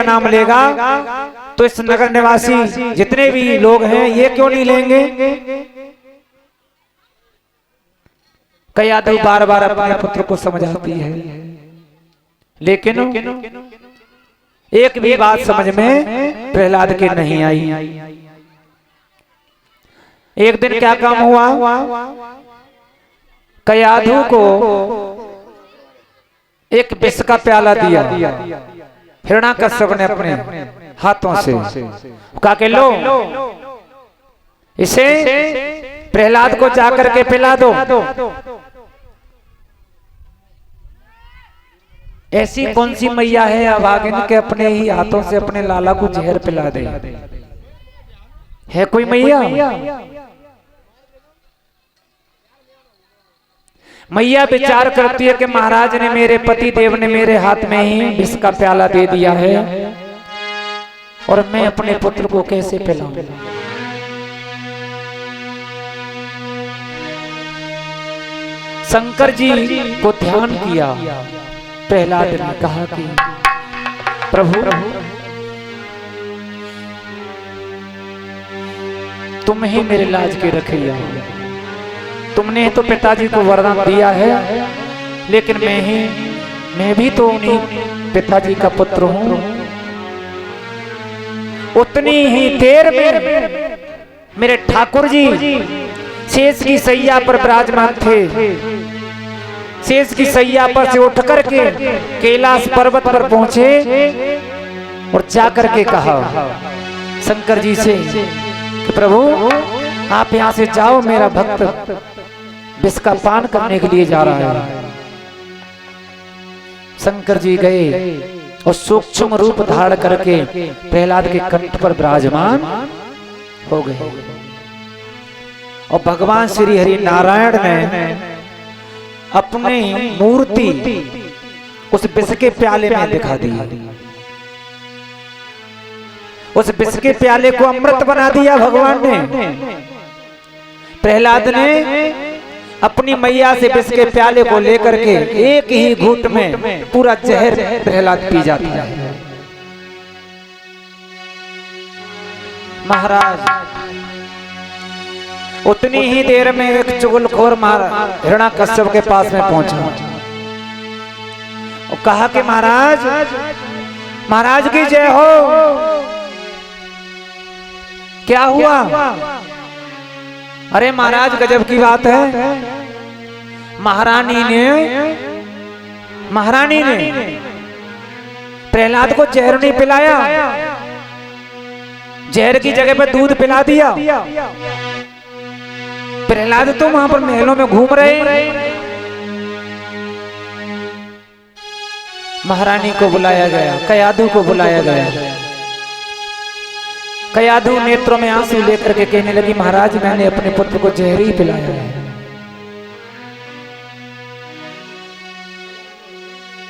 नाम लेगा तो इस नगर निवासी जितने भी लोग हैं ये क्यों नहीं लेंगे। कयाधु बार बार अपने पुत्र को समझाती है, लेकिन एक भी बात समझ में प्रहलाद के नहीं आई। एक दिन क्या काम हुआ, कयाधु को एक विष का प्याला दिया हिरण्याकश्यप ने अपने हाथों से, कहा के लो इसे प्रहलाद को जाकर के पिला दो। ऐसी कौन सी मैया है अभागिन के अपने ही हाथों से अपने लाला को जहर पिला दे। है कोई मैया? मैया विचार करती है कि महाराज ने, मेरे पति देव ने मेरे हाथ में ही विष का प्याला दे दिया है और मैं अपने पुत्र को कैसे पिलाऊं। शंकर जी को ध्यान किया। प्रहलाद ने कहा कि प्रभु तुम ही मेरे लाज के रखिया। तुमने तो पिताजी को वरदान दिया है, लेकिन मैं भी तो उन्हीं पिताजी का पुत्र हूं। उतनी ही देर में मेरे ठाकुर जी शेष की सैया पर विराजमान थे। शेष की सैया पर से उठ करके कैलाश पर्वत पर पहुंचे और जाकर के कहा शंकर जी से कि प्रभु आप यहां से जाओ, मेरा भक्त विष का पान करने के लिए जा रहा है। शंकर जी गए और सूक्ष्म रूप धारण करके प्रहलाद के कंठ पर विराजमान हो गए और भगवान श्री हरि नारायण ने अपनी मूर्ति उस विष के प्याले में दिखा दी। उस विष के प्याले को अमृत बना दिया भगवान ने। प्रहलाद ने अपनी मैया से विष के प्याले को लेकर के एक ही घूंट में पूरा जहर प्रहलाद पी जाता है। महाराज उतनी ही देर में एक चुगलखोर हिरण्याकश्यप के पास में पहुंचा और कहा कि महाराज की जय हो। क्या हुआ? अरे महाराज गजब की बात है, महारानी ने प्रहलाद को जहर नहीं पिलाया, जहर की जगह पे दूध पिला दिया। प्रहलाद तो वहां पर महलों में घूम रहे। महारानी को बुलाया गया, कयाधु को बुलाया गया। कयाधु नेत्रों में आंसू लेकर के कहने लगी, महाराज मैंने अपने पुत्र को जहर ही पिलाया है।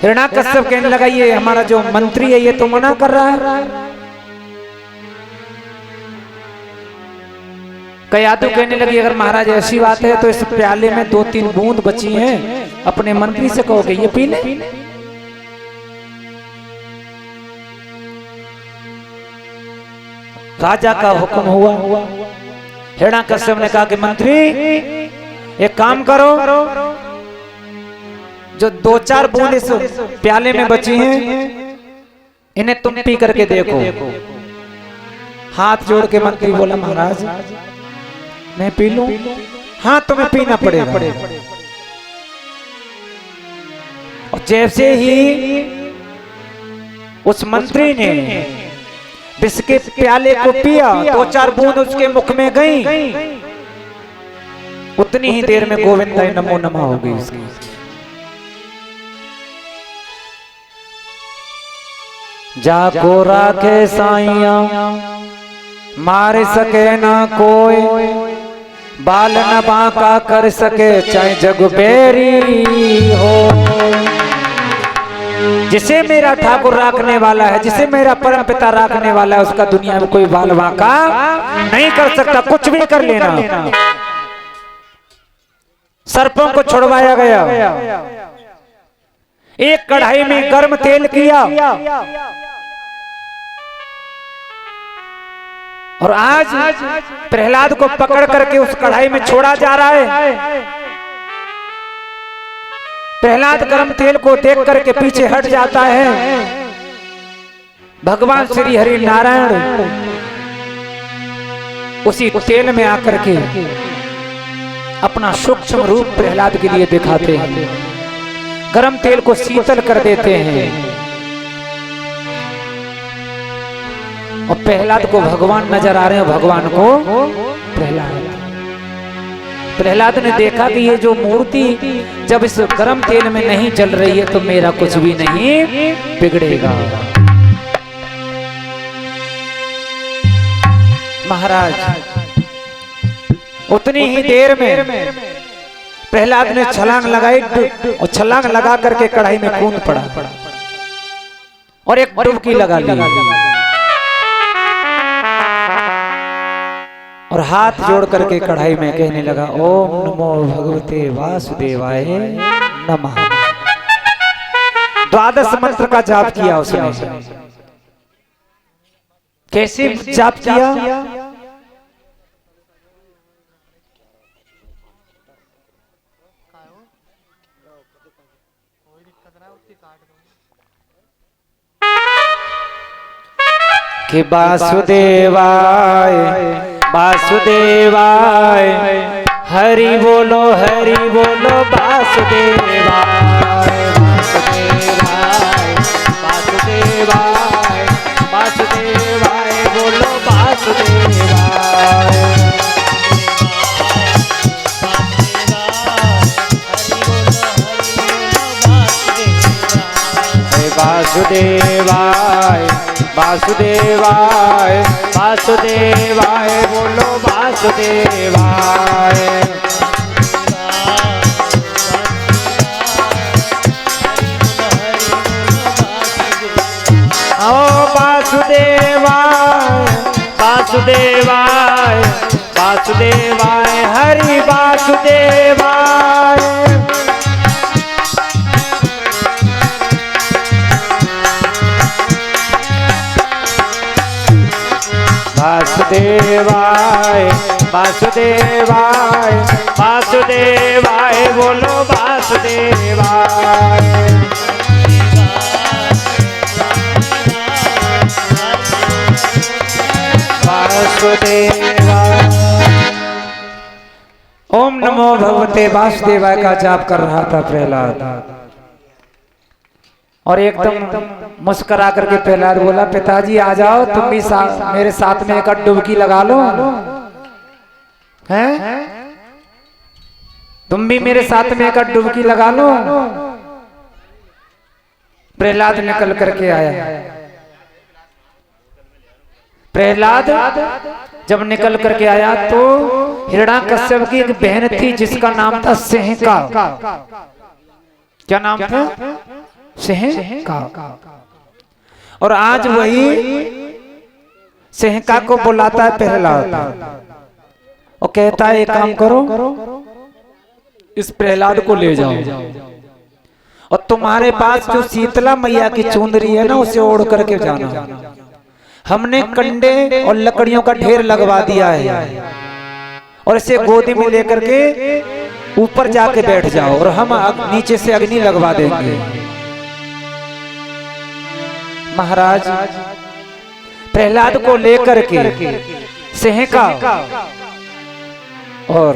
हिरण्याकश्यप कहने लगा, ये हमारा जो मंत्री है ये तो मना कर रहा है। कयाधु कहने लगी, अगर महाराज ऐसी बात है तो इस प्याले में 2-3 बूंद बची हैं, अपने मंत्री से कहो कि ये पी ले। राजा का हुक्म हुआ। हिरण्याकश्यप ने कहा कि मंत्री एक काम करो, जो 2-4 बूंद इस प्याले में बची हैं इन्हें तुम पी करके देखो। हाथ जोड़ के मंत्री बोला, महाराज मैं पी लूं? हाँ तुम्हें पीना पड़ेगा। और जैसे ही उस मंत्री ने विष के प्याले को पिया, 2-4 बूंद उसके मुख में गई, उतनी ही देर में गोविंदाय नमो नमः हो गई उसकी। जाको राखे साइया मार सके ना कोई, बाल न बांका कर सके चाहे जग बेरी हो। जिसे मेरा ठाकुर राखने वाला है, जिसे मेरा परम पिता राखने वाला है, उसका दुनिया में कोई बाल बांका नहीं कर सकता। कुछ भी कर लेना। सर्पों को छुड़वाया गया, एक कढ़ाई में गर्म तेल किया, और आज प्रहलाद को पकड़ करके उस कढ़ाई में छोड़ा जा रहा है। प्रहलाद गर्म तेल को देख करके पीछे हट जाता है। भगवान श्री हरि नारायण उसी तेल में आकर के अपना सूक्ष्म रूप प्रहलाद के लिए दिखाते हैं। गर्म तेल को शीतल कर देते हैं और प्रहलाद को भगवान नजर आ रहे हैं। भगवान को प्रहलाद ने देखा कि ये जो मूर्ति जब इस गर्म तेल में नहीं जल रही है तो मेरा कुछ भी नहीं बिगड़ेगा। महाराज उतनी ही देर में प्रहलाद ने छलांग लगाई और छलांग लगा करके कढ़ाई में कूद पड़ा और एक डुबकी लगा ली और हाथ जोड़ करके कढ़ाई में कहने लगा, ओम नमो भगवते वासुदेवाय नमः। 12 मंत्र का जाप किया उसने। कैसे जाप किया? कि वासुदेवाय वासुदेवाय हरि बोलो वासुदेवाय वासुदेवाय वासुदेवाय बोलो वासुदेवाय। वासुदेवाय वासुदेवाय वासुदेवाय बोलो वासुदेवाय। ओ वासुदेवाय वासुदेवाय वासुदेवाय हरि वासुदेवाय। वासुदेवाय वासुदेवाय वासुदेवाय बोलो वासुदेवाय। वासुदेवाय। ओम नमो भगवते वासुदेवाय का जाप कर रहा था प्रहलाद और एकदम मुस्कुरा करके प्रहलाद बोला, पिताजी आ जाओ, तुम भी मेरे साथ में एक डुबकी लगा लो। हैं? तुम भी मेरे साथ में एक डुबकी लगा लो। प्रहलाद निकल करके आया। प्रहलाद जब निकल करके आया तो हिरण्याकश्यप की एक बहन थी जिसका नाम था सेहका। क्या नाम था? सेहका। और आज वही सेहका को बुलाता है प्रहलाद और कहता है एक काम करो, इस प्रहलाद को ले जाओ और तुम्हारे पास जो शीतला मैया की चुनरी है ना उसे ओढ़ करके जाना। हमने कंडे और लकड़ियों का ढेर लगवा दिया है और इसे गोदी में लेकर के ऊपर जाके बैठ जाओ और हम नीचे से अग्नि लगवा देंगे। महाराज प्रहलाद को लेकर के सेहका और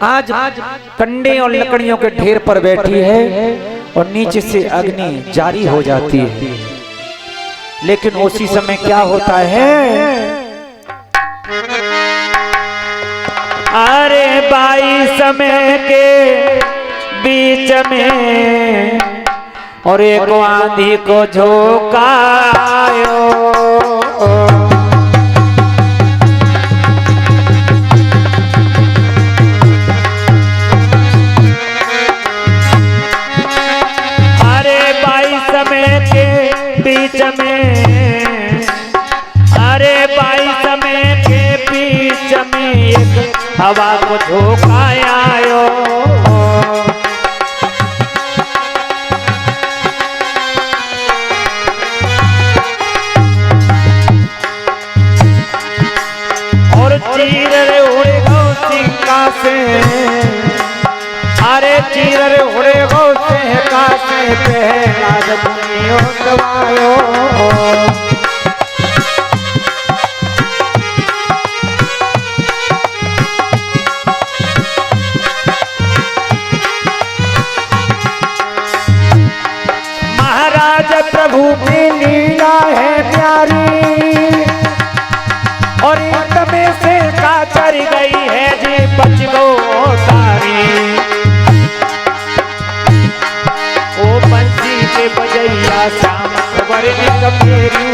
आज कंडे और लकड़ियों के ढेर पर बैठी है और नीचे से अग्नि जारी हो जाती है। लेकिन उसी समय क्या होता है, अरे 22 समय के बीच में और एक आंधी को झोंकायो। अरे 22 समय के बीच में, अरे 22 समय के बीच में एक हवा को झोंकायो। से अरे चीर रे उड़े गो से का से प्रहलाद दुनियो दवायो महाराज प्रभु की लीला है प्यारी और में से का चढ़ गई है जी बच गो सारी ओ बंसी के बजैया श्याम खबर कमेरू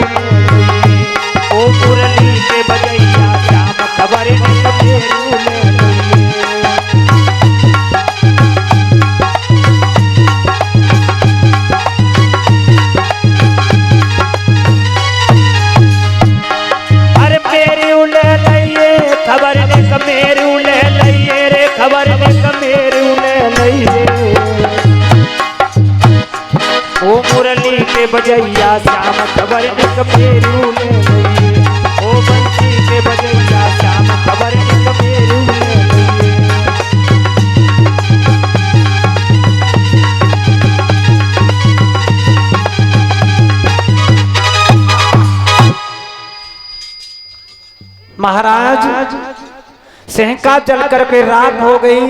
ओ मुरली के बजैया श्याम खबर कमेरू खबर ने कमेरू ले लइए रे खबर ने कमेरू ले लइए ओ मुरली के बजैया श्याम खबर ने कमेरू ले लइए ओ बंसी के बजैया श्याम खबर ने कमेरू ले लइए महाराज सेंका जल करके राख हो गई।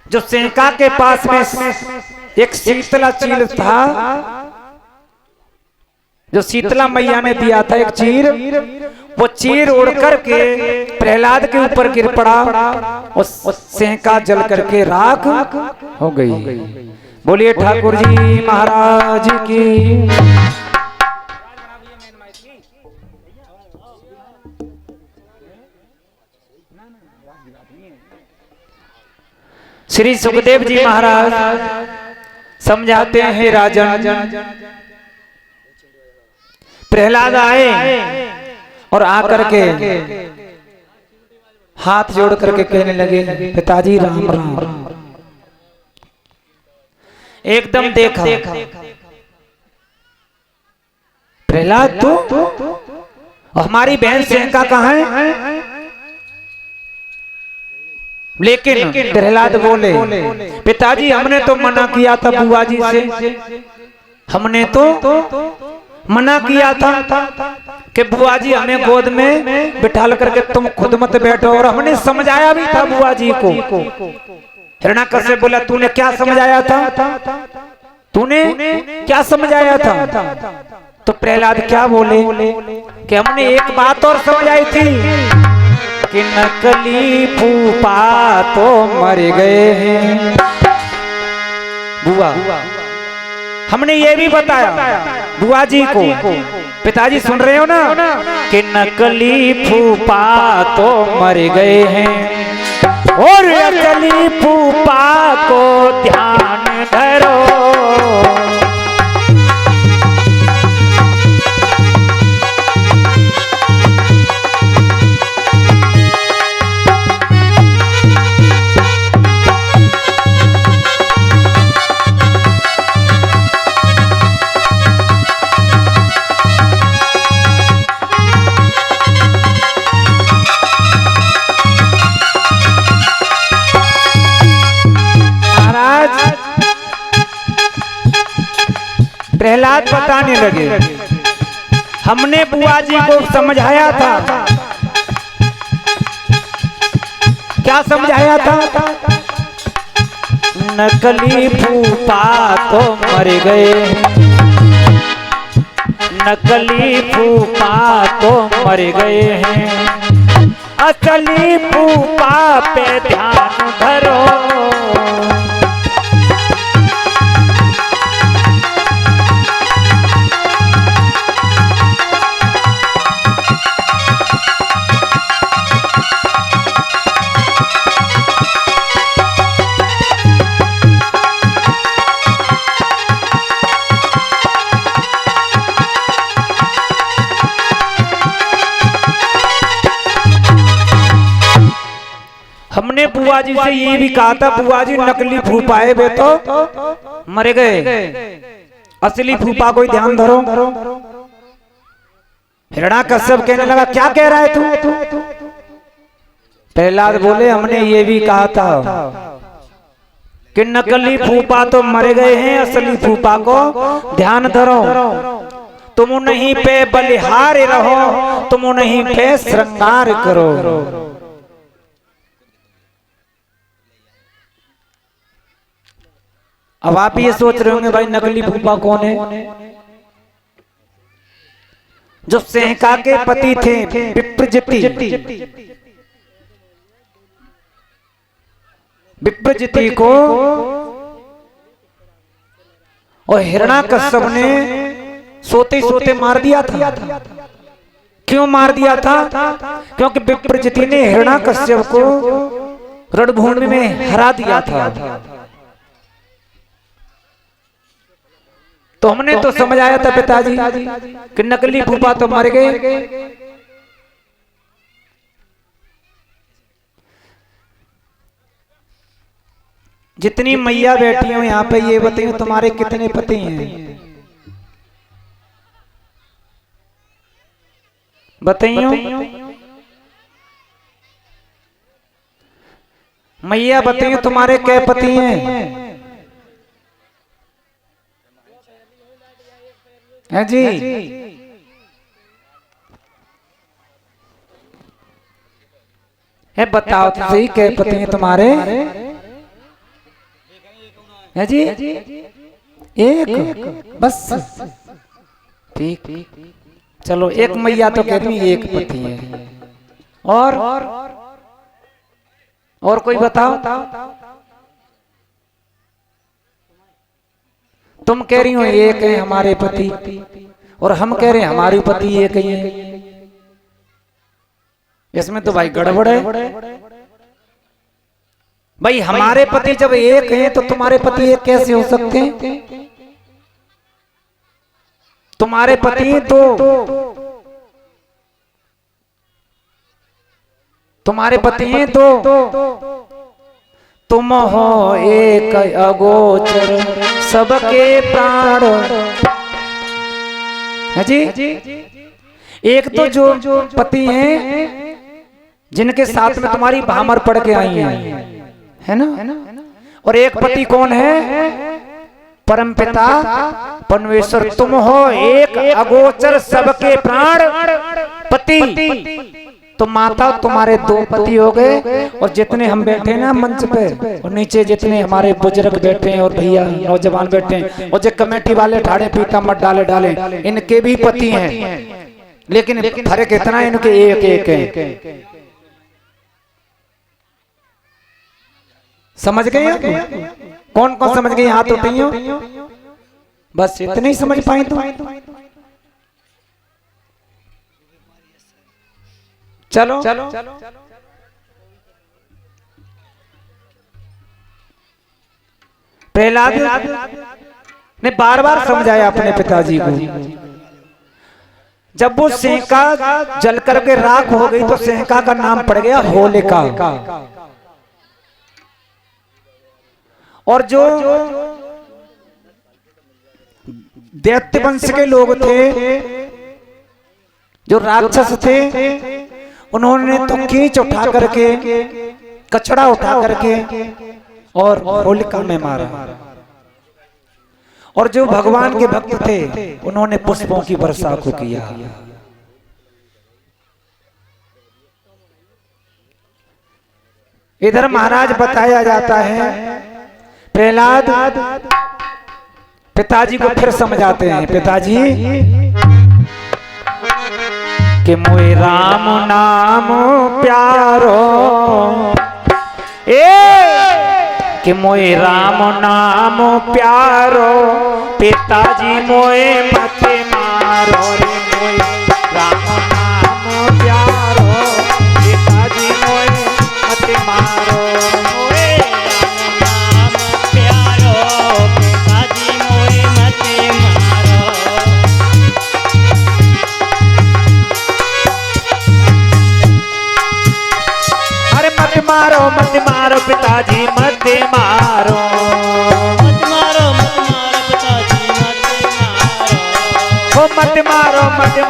जो सेंका के पास में एक शीतला चीर था, जो शीतला मैया ने दिया था एक चीर, वो चीर उड़ करके प्रहलाद के ऊपर गिर पड़ा और सेंका जल करके राख हो गई। बोलिए ठाकुर जी महाराज की। श्री सुखदेव जी महाराज समझाते हैं, राजन प्रहलाद आए और आकर के हाथ जोड़ करके कहने लगे, पिताजी राम राम। एकदम देखा प्रहलाद तो हमारी बहन सेंका कहाँ है? लेकिन प्रहलाद बोले, पिताजी हमने तो मना किया था बुआ जी से, हमने तो मना किया था कि बुआ जी हमें गोद में बिठा करके तुम खुद मत बैठो, और हमने समझाया भी था बुआ जी को। हिरण्याकश्यप बोला, तूने क्या समझाया था? तूने क्या समझाया था? तो प्रहलाद क्या बोले कि हमने एक बात और समझाई थी कि नकली फूफा तो मर गए हैं। बुआ हमने ये भी बताया बुआ जी को, पिताजी सुन रहे हो ना, कि नकली फूफा तो मर गए हैं और नकली फूफा को ध्यान धरो। प्रहलाद बताने लगे, हमने बुआ जी को समझाया था। क्या समझाया था? नकली फूफा तो मर गए, नकली फूफा तो मर गए हैं, असली फूफा पे ध्यान धरो। हमने बुआ जी से ये भी कहा था, बुआ जी नकली फूफाए बे तो मर गए, असली फूफा को ध्यान धरो। हिरण्याकश्यप कहने लगा, क्या कह रहा है तू? प्रहलाद बोले हमने ये भी कहा था कि नकली फूफा तो मर गए हैं, असली फूफा को ध्यान धरो। तुम उन्हीं पे बलिहार रहो, तुम उन्हीं पे श्रृंगार करो। अब आप ये सोच रहे होंगे भाई नकली फूफा कौन है? जो सेहका के पति थे विप्रजिति, विप्रजिति को और हिरण्याकश्यप ने सोते सोते मार दिया था। क्यों मार दिया था? क्योंकि विप्रजिति ने हिरण्याकश्यप को रणभूमि में हरा दिया था। तो हमने तो समझाया था पिताजी कि नकली फूफा तो मर गए। जितनी मैया बैठी हो यहाँ पे ये बताइए तुम्हारे कितने पति हैं? बताइयो मैया, बताइयो तुम्हारे क्या पति हैं? है जी? है बताओ तो सही क्या पति हैं तुम्हारे? है जी? एक बस ठीक। चलो एक मैया तो कहती है एक पति है। और कोई बताओ? तुम कह रही हो एक है हमारे पति और हम कह रहे हैं हमारी पति एक ही है। इसमें तो भाई गड़बड़ है। भाई हमारे पति जब एक हैं तो तुम्हारे पति एक कैसे हो सकते हैं? तुम्हारे पति तो तुम्हारे पति हैं तो तुम हो एक अगोचर सबके प्राण। है जी? एक तो जो पति हैं जिनके साथ में तुम्हारी भामर पड़ के आई है ना? और एक पति कौन है? परमपिता परमेश्वर। तुम हो एक अगोचर सबके प्राण पति। तो माता तुम्हारे दो पति हो गए और जितने हम बैठे ना मंच पे और नीचे जितने हमारे बुजुर्ग बैठे हैं और भैया नौजवान बैठे हैं और जो कमेटी वाले ठाड़े पीता मत डाले इनके भी पति हैं, लेकिन फर्क इतना है इनके एक एक है। समझ गए? कौन कौन समझ गए? हाथ उठाइयो। बस इतने ही समझ पाए तो चलो। प्रहलाद ने बार बार समझाया अपने पिताजी को। जब वो सेका जल करके राख हो गई तो सेका का नाम पड़ गया होलिका। और जो दैत्य वंश के लोग थे, जो राक्षस थे, उन्होंने तो कीच उठा करके कचड़ा उठा करके और होलिका में मारा। और जो भगवान के भक्त थे उन्होंने पुष्पों की वर्षा को किया। इधर महाराज बताया जाता है प्रहलाद पिताजी को फिर समझाते हैं। पिताजी कि मोए राम नाम प्यारो, कि मोए राम नाम प्यारो, पिताजी मोए मत मारो रे। मोए राम नाम प्यारो, पिताजी मोए मत मारो। मोए राम नाम प्यारो, पिताजी मोए मत मारो। अरे मत मारो पिताजी मत मारो। मत मारो पिताजी मत मारो। ओ मत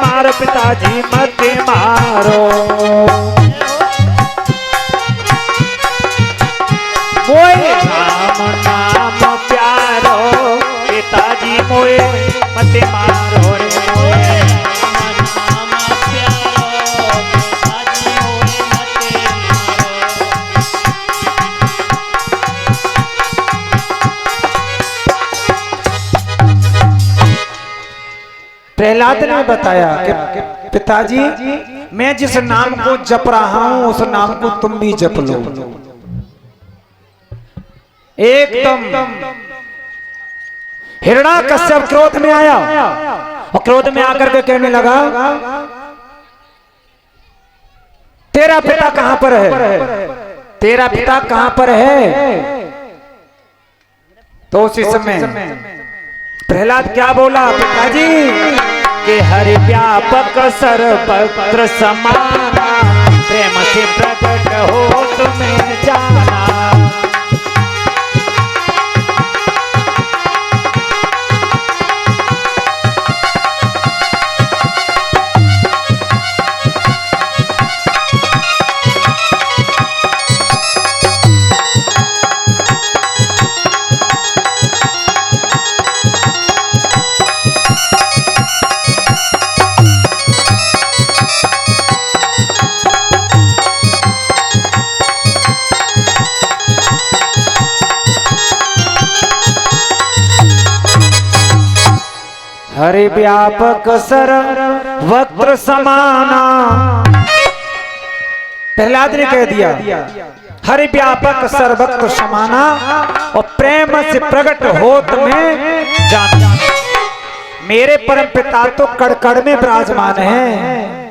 मारो पिताजी मत मारो। कोई राम नाम प्यारो पिताजी मोए मत मारो रे नाम प्यारो पिताजी मोए मत मारो। प्रहलाद ने बताया कि पिताजी मैं जिस नाम को जप रहा हूं उस नाम को तुम भी जप लो। एकदम हिरण्याकश्यप क्रोध में आया और क्रोध में आकर के कहने लगा तेरा पिता कहां पर है, तेरा पिता कहां पर है। तो उसी समय प्रहलाद क्या बोला पिताजी कि हरि व्यापक सर्वत्र समाना प्रेम से प्रकट हो तुम्हें जाना। हरि व्यापक सर्वत्र समाना। प्रहलाद ने कह दिया हरि व्यापक सर्वत्र समाना और प्रेम से प्रकट हो तुम्हें जाना। मेरे परम पिता तो कड़कड़ में विराजमान हैं।